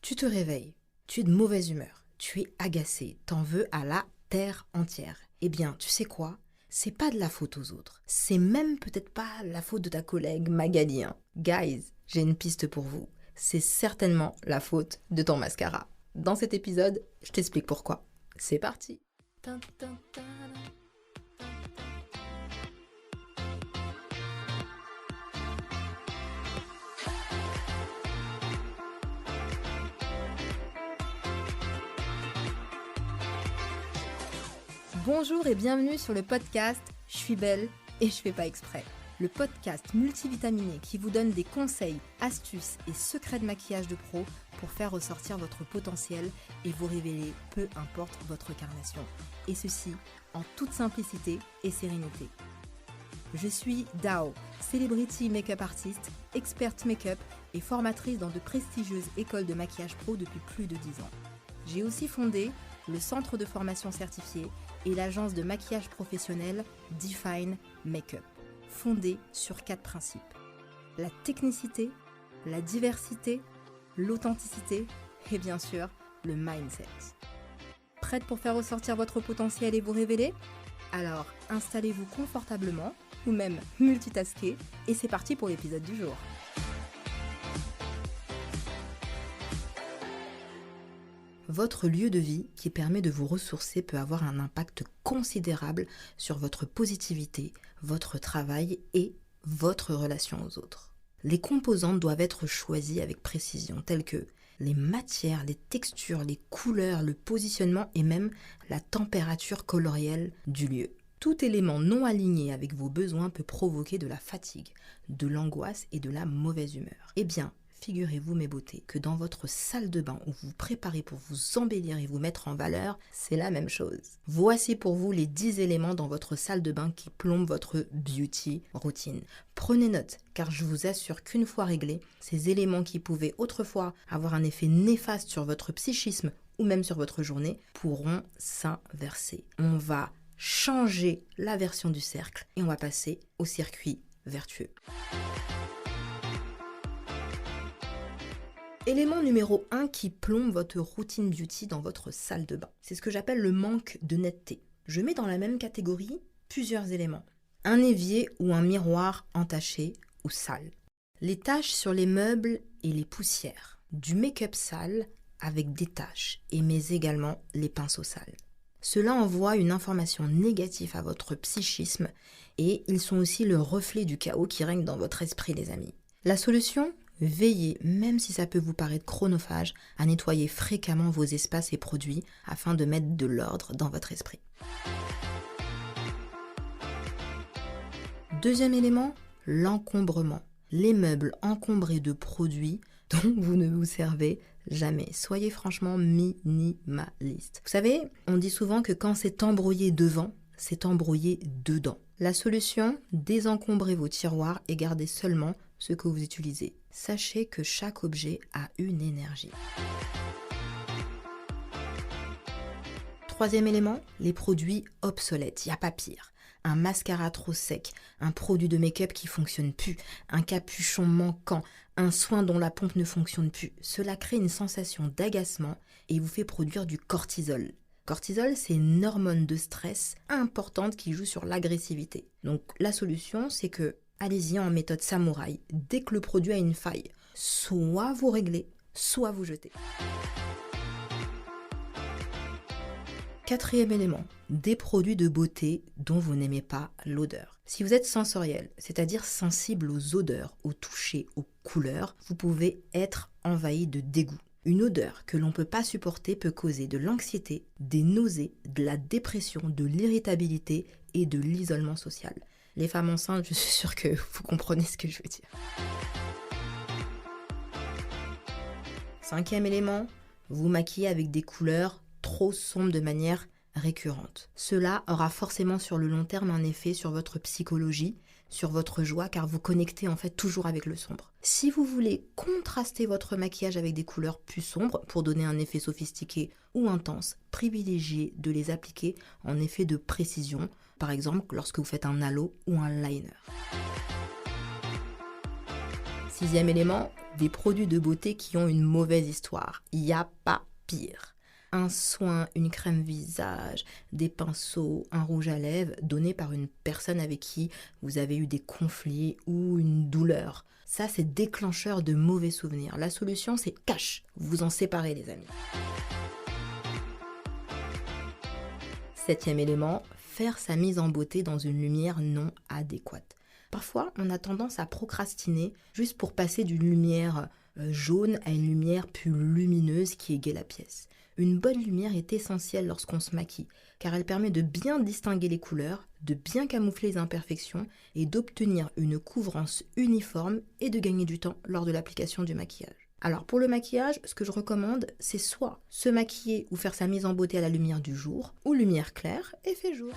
Tu te réveilles, tu es de mauvaise humeur, tu es agacé, t'en veux à la terre entière. Eh bien, tu sais quoi? C'est pas de la faute aux autres. C'est même peut-être pas la faute de ta collègue Magali, hein. Guys, j'ai une piste pour vous. C'est certainement la faute de ton mascara. Dans cet épisode, je t'explique pourquoi. C'est parti! Bonjour et bienvenue sur le podcast « Je suis belle et je fais pas exprès ». Le podcast multivitaminé qui vous donne des conseils, astuces et secrets de maquillage de pro pour faire ressortir votre potentiel et vous révéler peu importe votre carnation. Et ceci en toute simplicité et sérénité. Je suis Dao, celebrity make-up artiste, experte make-up et formatrice dans de prestigieuses écoles de maquillage pro depuis plus de 10 ans. J'ai aussi fondé le centre de formation certifié et l'agence de maquillage professionnel Define Makeup, fondée sur 4 principes. La technicité, la diversité, l'authenticité et bien sûr le mindset. Prête pour faire ressortir votre potentiel et vous révéler? Alors installez-vous confortablement ou même multitasker et c'est parti pour l'épisode du jour. Votre lieu de vie qui permet de vous ressourcer peut avoir un impact considérable sur votre positivité, votre travail et votre relation aux autres. Les composantes doivent être choisies avec précision, telles que les matières, les textures, les couleurs, le positionnement et même la température colorielle du lieu. Tout élément non aligné avec vos besoins peut provoquer de la fatigue, de l'angoisse et de la mauvaise humeur. Eh bien, figurez-vous mes beautés, que dans votre salle de bain où vous vous préparez pour vous embellir et vous mettre en valeur, c'est la même chose. Voici pour vous les 10 éléments dans votre salle de bain qui plombent votre beauty routine. Prenez note, car je vous assure qu'une fois réglés, ces éléments qui pouvaient autrefois avoir un effet néfaste sur votre psychisme ou même sur votre journée pourront s'inverser. On va changer la version du cercle et on va passer au circuit vertueux. Élément numéro 1 qui plombe votre routine beauty dans votre salle de bain. C'est ce que j'appelle le manque de netteté. Je mets dans la même catégorie plusieurs éléments. Un évier ou un miroir entaché ou sale. Les taches sur les meubles et les poussières. Du make-up sale avec des taches mais également les pinceaux sales. Cela envoie une information négative à votre psychisme et ils sont aussi le reflet du chaos qui règne dans votre esprit, les amis. La solution ? Veillez, même si ça peut vous paraître chronophage, à nettoyer fréquemment vos espaces et produits afin de mettre de l'ordre dans votre esprit. Deuxième élément, l'encombrement. Les meubles encombrés de produits dont vous ne vous servez jamais. Soyez franchement minimaliste. Vous savez, on dit souvent que quand c'est embrouillé devant, c'est embrouillé dedans. La solution, désencombrez vos tiroirs et gardez seulement ce que vous utilisez. Sachez que chaque objet a une énergie. Troisième élément, les produits obsolètes. Il n'y a pas pire. Un mascara trop sec, un produit de make-up qui ne fonctionne plus, un capuchon manquant, un soin dont la pompe ne fonctionne plus. Cela crée une sensation d'agacement et vous fait produire du cortisol. Cortisol, c'est une hormone de stress importante qui joue sur l'agressivité. Donc la solution, c'est que allez-y en méthode samouraï. Dès que le produit a une faille, soit vous réglez, soit vous jetez. Quatrième élément, des produits de beauté dont vous n'aimez pas l'odeur. Si vous êtes sensoriel, c'est-à-dire sensible aux odeurs, au toucher, aux couleurs, vous pouvez être envahi de dégoût. Une odeur que l'on ne peut pas supporter peut causer de l'anxiété, des nausées, de la dépression, de l'irritabilité et de l'isolement social. Les femmes enceintes, je suis sûre que vous comprenez ce que je veux dire. Cinquième élément, vous maquillez avec des couleurs trop sombres de manière récurrente. Cela aura forcément sur le long terme un effet sur votre psychologie, sur votre joie, car vous connectez en fait toujours avec le sombre. Si vous voulez contraster votre maquillage avec des couleurs plus sombres pour donner un effet sophistiqué ou intense, privilégiez de les appliquer en effet de précision, par exemple lorsque vous faites un halo ou un liner. Sixième élément, des produits de beauté qui ont une mauvaise histoire. Il n'y a pas pire. Un soin, une crème visage, des pinceaux, un rouge à lèvres donné par une personne avec qui vous avez eu des conflits ou une douleur. Ça, c'est déclencheur de mauvais souvenirs. La solution, c'est cash. Vous en séparez, les amis. 7e élément, faire sa mise en beauté dans une lumière non adéquate. Parfois, on a tendance à procrastiner juste pour passer d'une lumière jaune à une lumière plus lumineuse qui égaye la pièce. Une bonne lumière est essentielle lorsqu'on se maquille, car elle permet de bien distinguer les couleurs, de bien camoufler les imperfections et d'obtenir une couvrance uniforme et de gagner du temps lors de l'application du maquillage. Alors pour le maquillage, ce que je recommande, c'est soit se maquiller ou faire sa mise en beauté à la lumière du jour, ou lumière claire et fait jour.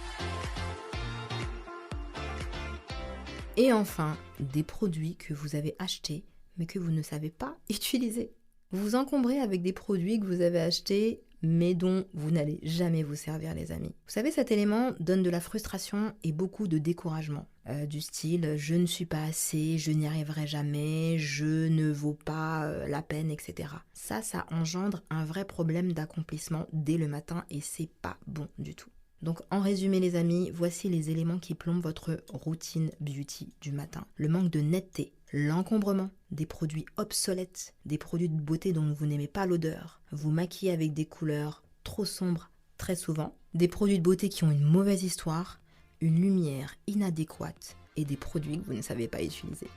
Et enfin, des produits que vous avez achetés mais que vous ne savez pas utiliser. Vous vous encombrez avec des produits que vous avez achetés mais dont vous n'allez jamais vous servir, les amis. Vous savez, cet élément donne de la frustration et beaucoup de découragement. Du style « je ne suis pas assez, je n'y arriverai jamais, je ne vaux pas la peine, etc. » Ça engendre un vrai problème d'accomplissement dès le matin et c'est pas bon du tout. Donc en résumé, les amis, voici les éléments qui plombent votre routine beauty du matin. Le manque de netteté, l'encombrement, des produits obsolètes, des produits de beauté dont vous n'aimez pas l'odeur, vous maquillez avec des couleurs trop sombres très souvent, des produits de beauté qui ont une mauvaise histoire, une lumière inadéquate et des produits que vous ne savez pas utiliser.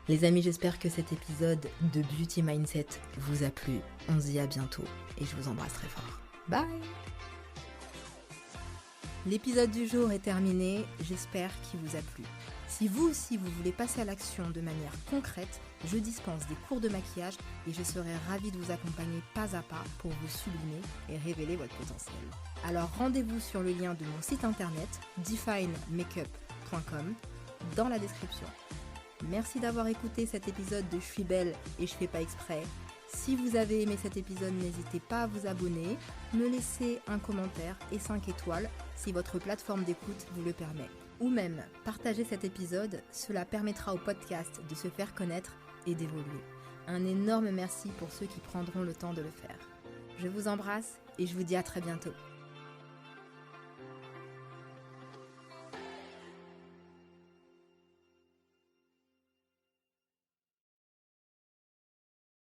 Les amis, j'espère que cet épisode de Beauty Mindset vous a plu. On se dit à bientôt et je vous embrasse très fort. Bye! L'épisode du jour est terminé, j'espère qu'il vous a plu. Si vous aussi vous voulez passer à l'action de manière concrète, je dispense des cours de maquillage et je serai ravie de vous accompagner pas à pas pour vous sublimer et révéler votre potentiel. Alors rendez-vous sur le lien de mon site internet definemakeup.com dans la description. Merci d'avoir écouté cet épisode de Je suis belle et je fais pas exprès. Si vous avez aimé cet épisode, n'hésitez pas à vous abonner, me laisser un commentaire et 5 étoiles si votre plateforme d'écoute vous le permet. Ou même partager cet épisode, cela permettra au podcast de se faire connaître et d'évoluer. Un énorme merci pour ceux qui prendront le temps de le faire. Je vous embrasse et je vous dis à très bientôt.